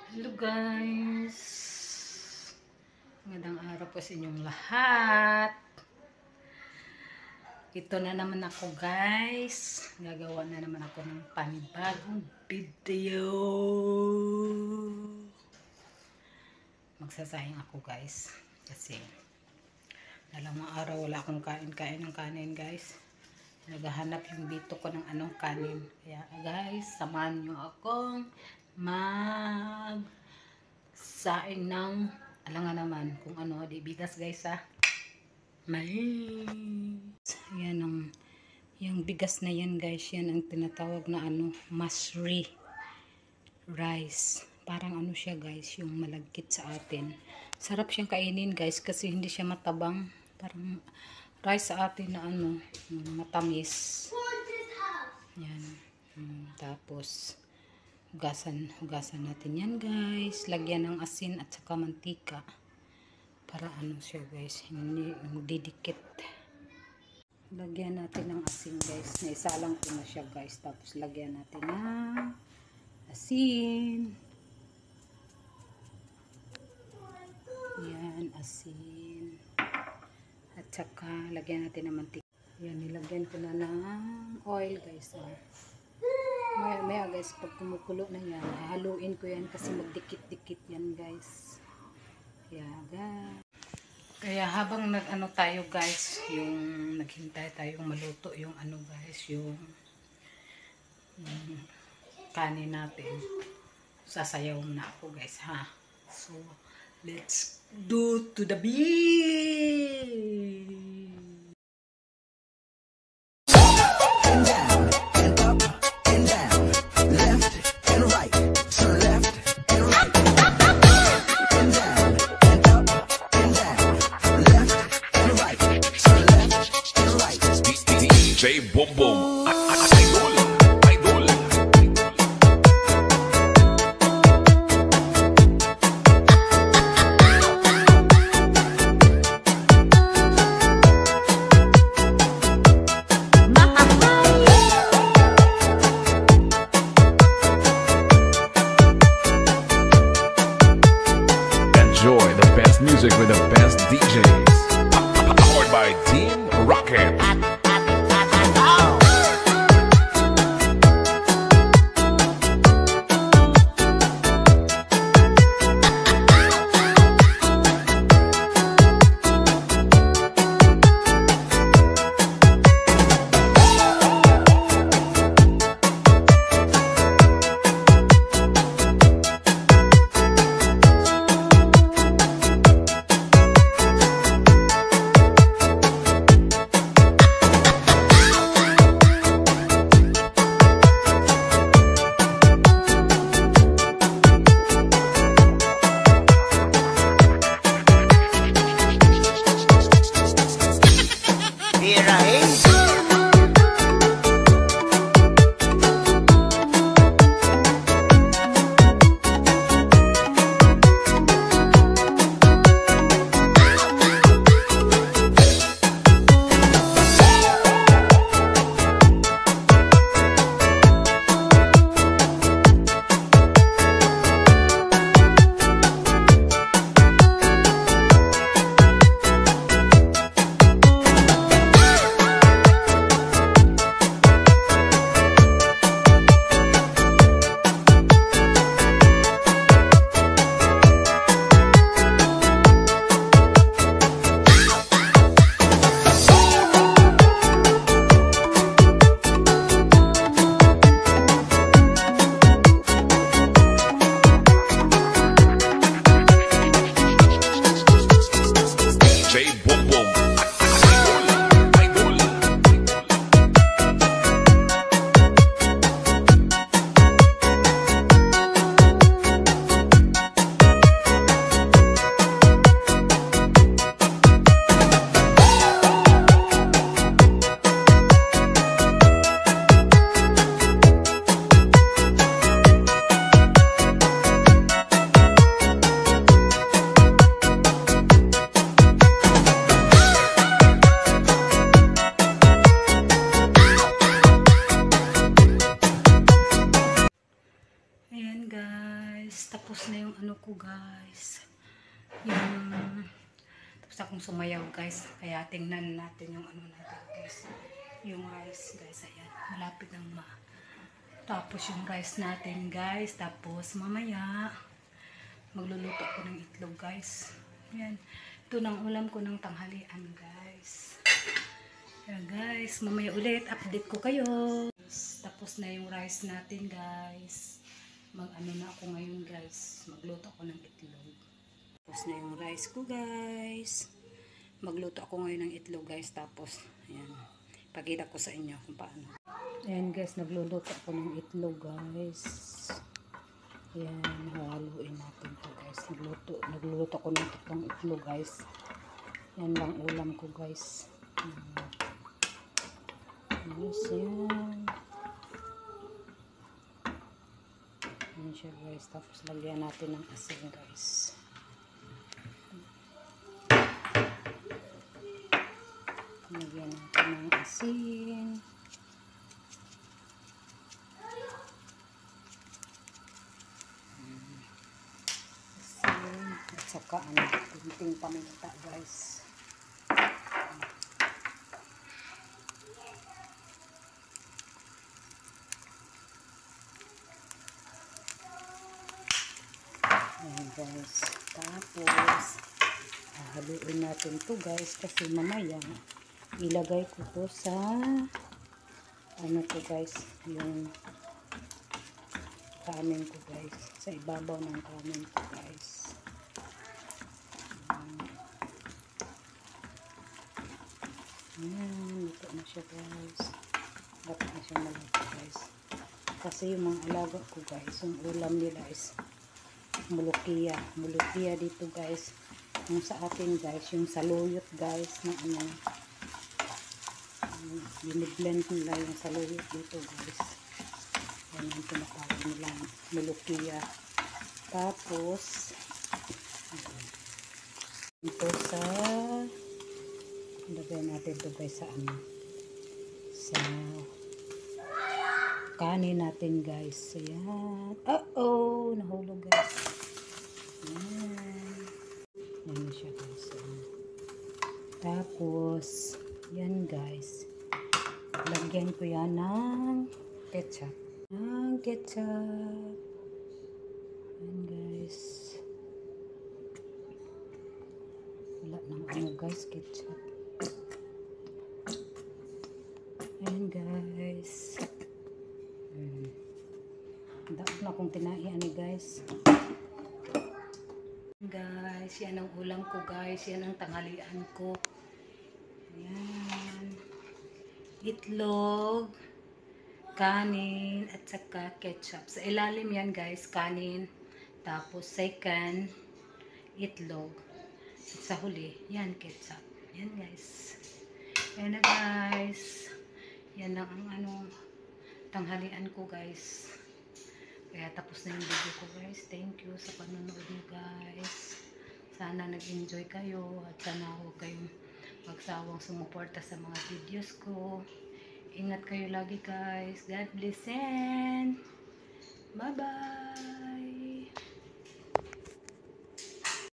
Hello guys, magandang araw po sa inyong lahat. Ito na naman ako guys, gagawa na naman ako ng panibagong video. Magsasayang ako guys kasi dalawang araw wala akong kain ng kanin guys. Naghahanap yung bito ko ng anong kanin. Kaya guys, samahan nyo akong saing ng alangan naman kung ano, di bigas guys ha. Yan ang yung bigas na yan guys, yan ang tinatawag na ano, masri rice. Parang ano siya guys, yung malagkit sa atin. Sarap siyang kainin guys kasi hindi siya matabang. Parang rice sa atin na ano, matamis. Yan. Tapos hugasan natin yan guys, lagyan ng asin at saka mantika para ano siya guys, hindi didikit. Lagyan natin ng asin guys, naisalang ko na siya guys, tapos lagyan natin ng asin. Yan, asin at saka lagyan natin ng mantika. Yan, nilagyan ko na ng oil guys. Maya guys, pag kumukulo na yan, haluin ko yan kasi magdikit-dikit yan guys. Kaya habang nag-ano tayo guys, yung naghintay tayong maluto yung ano guys, yung kanin natin, sasayaw na ako guys ha. So, let's do to the beat! J Boom Boom. Enjoy the best music with the best DJs. Powered by Team Rocket. guys, tapos na yung ano ko guys. Yung tapos akong sumayaw guys. Kaya tingnan natin yung ano natin guys. Yung rice guys, ayan. Malapit nang tapos yung rice natin guys. Tapos mamaya magluluto ako ng itlog guys. Ayan. Ito ng ulam ko ng tanghalian guys. Ayan guys, mamaya ulit update ko kayo. Tapos na yung rice natin guys. Mag-ano na ako ngayon guys. Magluto ako ng itlog. Tapos na yung rice ko guys. Magluto ako ngayon ng itlog guys. Tapos, ayan. Pakita ko sa inyo kung paano. Ayan guys, nagluluto ako ng itlog guys. Ayan, haluin natin to guys. Nagluluto ako ng itlog guys. Yan lang ulam ko guys. Yes, yan. Yan siya guys. Tapos lagyan natin ng asin guys. Lagyan natin ng asin. Asin. At saka kunting paminta guys. Ayan guys. Tapos haluin natin to guys kasi mamaya ilagay ko to sa ano to guys, yung kanin ko guys, sa ibabaw ng kanin ko guys. Ayan, ito na siya guys. Dapat na siya maluto guys. Kasi yung mga alaga ko guys, yung ulam nila is mulukiya. Mulukiya dito guys. Yung sa atin guys, yung saluyot guys na ano, biniblend nila yung saluyot dito guys. Yan yung tinatawag nila mulukiya. Tapos ito sa lagay natin ito guys sa ano, sa kanin natin guys. Ayan. Oh, nahulog guys. Ayan. Yan siya guys. Ayan. Tapos yan guys, lagyan ko yan ng ketchup. Ang ketchup. Yan guys. Wala nang ano guys, ketchup. Yan guys. Dapat na akong tinaian ni guys. Guys, yan ang ulam ko guys. Yan ang tanghalian ko. Yan. Itlog, kanin, at saka ketchup. Sa ilalim yan guys, kanin. Tapos second, itlog. At sa huli, yan ketchup. Yan guys. Yan na guys. Yan lang ang ano, tanghalian ko guys. Kaya tapos na yung video ko guys. Thank you sa panonood nyo guys. Sana nag-enjoy kayo at sana huwag kayong magsawang sumuporta sa mga videos ko. Ingat kayo lagi guys. God bless and bye bye.